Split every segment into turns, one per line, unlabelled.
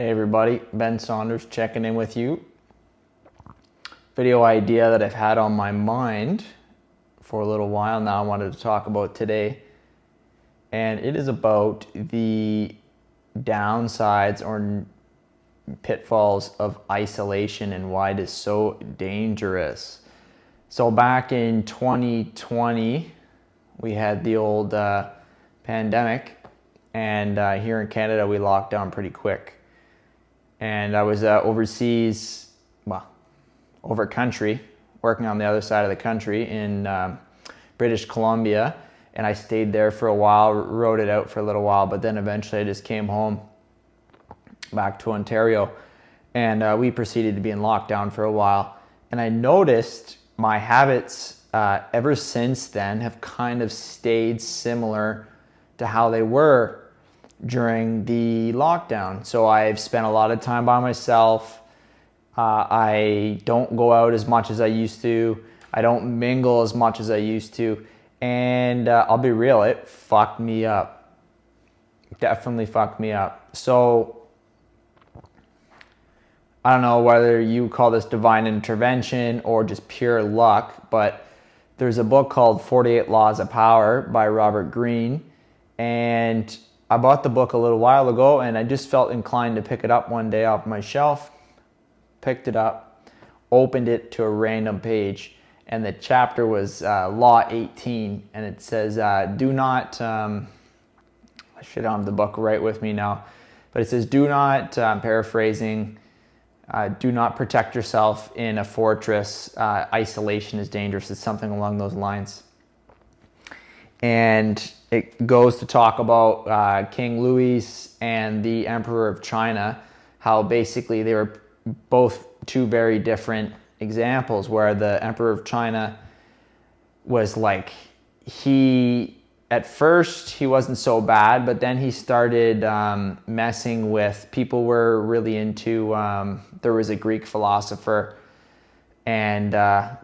Hey everybody, Ben Saunders checking in with you. Video idea that I've had on my mind for a little while now I wanted to talk about today. And it is about the downsides or pitfalls of isolation and why it is so dangerous. So back in 2020, we had the old pandemic, and here in Canada we locked down pretty quick. And I was overseas, over country, working on the other side of the country in British Columbia, and I stayed there for a while, rode it out for a little while, but then eventually I just came home back to Ontario, and we proceeded to be in lockdown for a while. And I noticed my habits ever since then have kind of stayed similar to how they were during the lockdown. So I've spent a lot of time by myself. I don't go out as much as I used to. I don't mingle as much as I used to. And I'll be real, it fucked me up. Definitely fucked me up. So I don't know whether you call this divine intervention or just pure luck, but there's a book called 48 Laws of Power by Robert Greene. And I bought the book a little while ago, and I just felt inclined to pick it up one day off my shelf. Picked it up, opened it to a random page, and the chapter was Law 18, and it says, do not, I should have the book right with me now, but it says, do not, paraphrasing, do not protect yourself in a fortress. Isolation is dangerous. It's something along those lines. And it goes to talk about King Louis and the Emperor of China, how basically they were both two very different examples, where the Emperor of China was like, at first he wasn't so bad, but then he started messing with people were really into, there was a Greek philosopher, and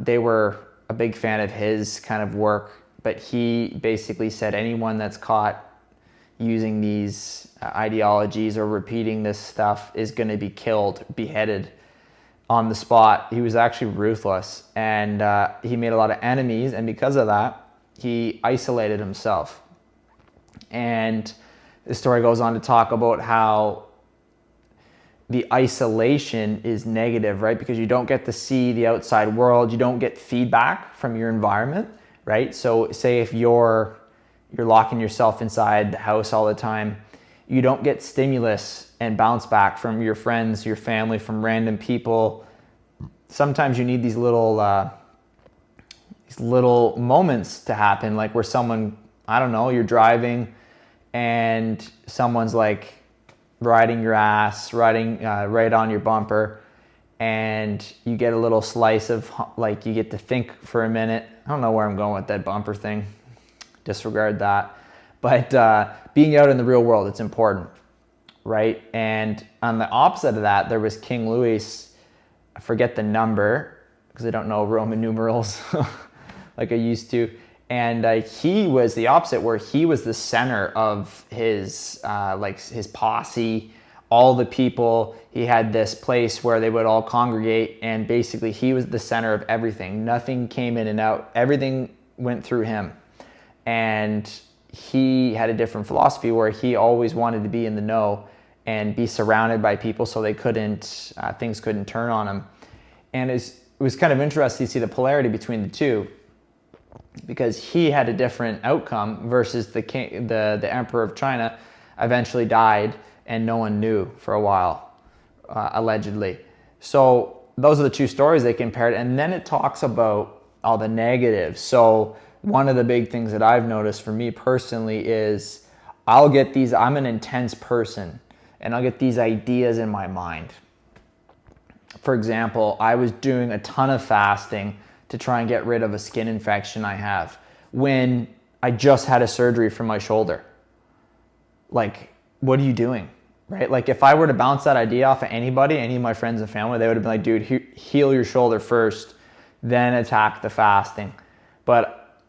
they were a big fan of his kind of work, but he basically said anyone that's caught using these ideologies or repeating this stuff is going to be killed, beheaded on the spot. He was actually ruthless, and he made a lot of enemies, and because of that, he isolated himself. And the story goes on to talk about how the isolation is negative, right? Because you don't get to see the outside world, you don't get feedback from your environment, right? So say if you're locking yourself inside the house all the time, you don't get stimulus and bounce back from your friends, your family, from random people. Sometimes you need these little moments to happen, like where someone, I don't know, you're driving and someone's like riding your ass, riding right on your bumper, and you get a little slice of, like, you get to think for a minute. I don't know where I'm going with that bumper thing. Disregard that. But being out in the real world, it's important, right? And on the opposite of that, there was King Louis. I forget the number because I don't know Roman numerals like I used to. And he was the opposite, where he was the center of his his posse, all the people. He had this place where they would all congregate, and basically he was the center of everything. Nothing came in and out. Everything went through him. And he had a different philosophy where he always wanted to be in the know and be surrounded by people so they couldn't, things couldn't turn on him. And it was kind of interesting to see the polarity between the two, because he had a different outcome versus the Emperor of China eventually died and no one knew for a while, allegedly. So those are the two stories they compared, and then it talks about all the negatives. So one of the big things that I've noticed for me personally is I'm an intense person, and I'll get these ideas in my mind. For example, I was doing a ton of fasting to try and get rid of a skin infection I have when I just had a surgery for my shoulder. Like, what are you doing? Right? Like, if I were to bounce that idea off of anybody, any of my friends and family, they would have been like, dude, heal your shoulder first, then attack the fasting. But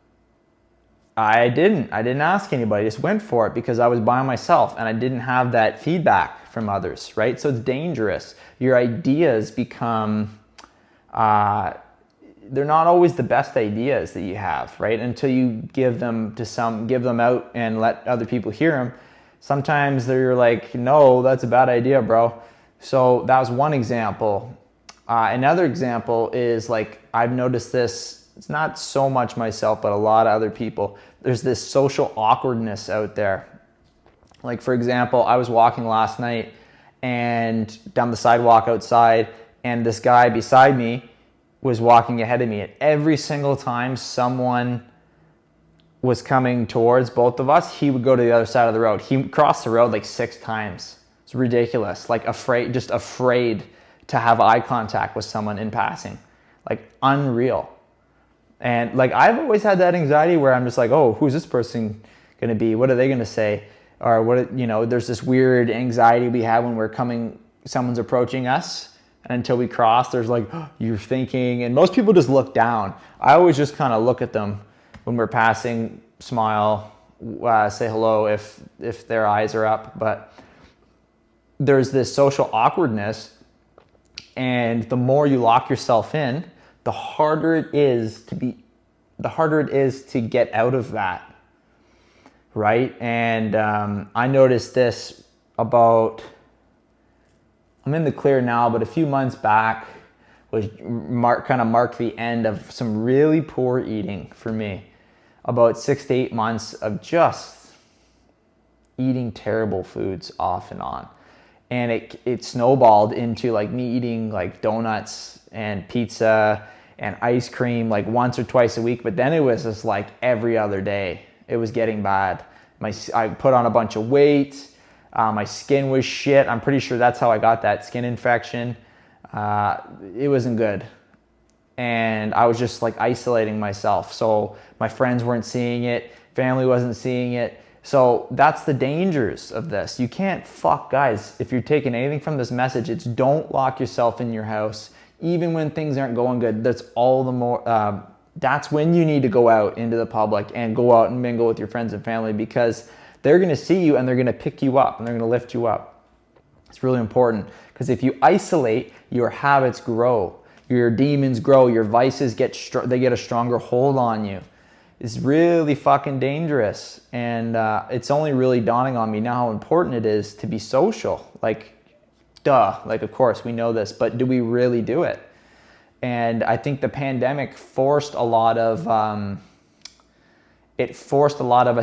I didn't ask anybody. I just went for it because I was by myself and I didn't have that feedback from others, right? So it's dangerous. Your ideas become, they're not always the best ideas that you have, right? Until you give them out and let other people hear them. Sometimes they're like, no, that's a bad idea, bro. So that was one example. Another example is like, I've noticed this, it's not so much myself, but a lot of other people. There's this social awkwardness out there. Like, for example, I was walking last night and down the sidewalk outside, and this guy beside me was walking ahead of me. And every single time someone was coming towards both of us, he would go to the other side of the road. He crossed the road like 6 times. It's ridiculous. Like just afraid to have eye contact with someone in passing. Like unreal. And like I've always had that anxiety where I'm just like, oh, who's this person going to be? What are they going to say? Or what, there's this weird anxiety we have when someone's approaching us. And until we cross, there's like, oh, you're thinking, and most people just look down. I always just kind of look at them when we're passing, smile, say hello if their eyes are up. But there's this social awkwardness, and the more you lock yourself in, the harder it is to get out of that, right? And I noticed this I'm in the clear now, but a few months back marked the end of some really poor eating for me. About 6 to 8 months of just eating terrible foods off and on. And it snowballed into like me eating like donuts and pizza and ice cream like once or twice a week. But then it was just like every other day. It was getting bad. I put on a bunch of weight. My skin was shit. I'm pretty sure that's how I got that skin infection. It wasn't good. And I was just like isolating myself. So my friends weren't seeing it. Family wasn't seeing it. So that's the dangers of this. You can't guys, if you're taking anything from this message, it's don't lock yourself in your house. Even when things aren't going good, that's all the more, that's when you need to go out into the public and go out and mingle with your friends and family, because they're going to see you and they're going to pick you up and they're going to lift you up. It's really important, because if you isolate, your habits grow, your demons grow, your vices get a stronger hold on you. It's really fucking dangerous. And it's only really dawning on me now how important it is to be social. Like, duh, like of course we know this, but do we really do it? And I think the pandemic forced a lot of us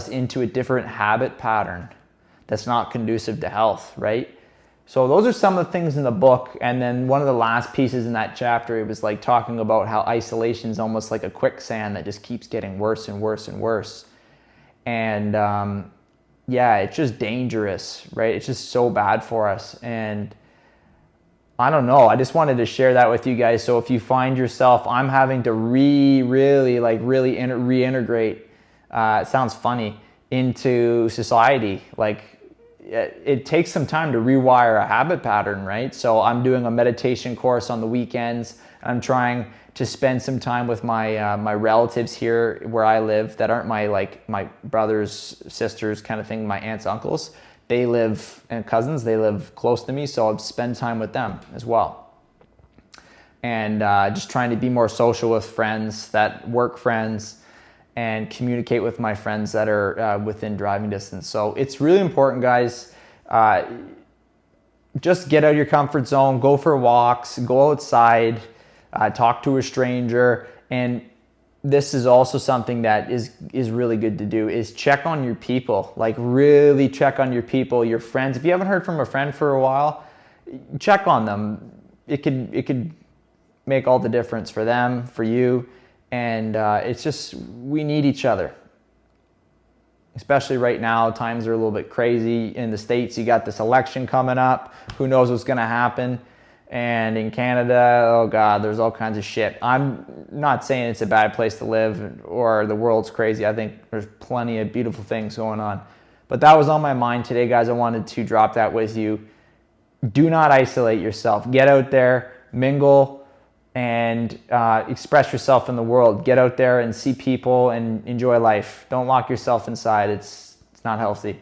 into a different habit pattern that's not conducive to health, right? So those are some of the things in the book. And then one of the last pieces in that chapter, it was like talking about how isolation is almost like a quicksand that just keeps getting worse and worse and worse. And yeah, it's just dangerous, right? It's just so bad for us. And I don't know, I just wanted to share that with you guys. So if you find yourself, I'm having to reintegrate, it sounds funny, into society. Like it takes some time to rewire a habit pattern, right? So I'm doing a meditation course on the weekends. I'm trying to spend some time with my relatives here where I live that aren't my brothers, sisters kind of thing, my aunts, uncles. They live, and cousins, they live close to me, so I'll spend time with them as well. And just trying to be more social with friends, work friends, and communicate with my friends that are within driving distance. So it's really important, guys. Just get out of your comfort zone, go for walks, go outside, talk to a stranger. And this is also something that is really good to do, is check on your people. Like really check on your people, your friends. If you haven't heard from a friend for a while, check on them. It could make all the difference for them, for you. And it's just, we need each other. Especially right now, times are a little bit crazy. In the States, you got this election coming up. Who knows what's going to happen? And in Canada, oh God, there's all kinds of shit. I'm not saying it's a bad place to live or the world's crazy. I think there's plenty of beautiful things going on. But that was on my mind today, guys. I wanted to drop that with you. Do not isolate yourself. Get out there, mingle, and express yourself in the world. Get out there and see people and enjoy life. Don't lock yourself inside. It's not healthy.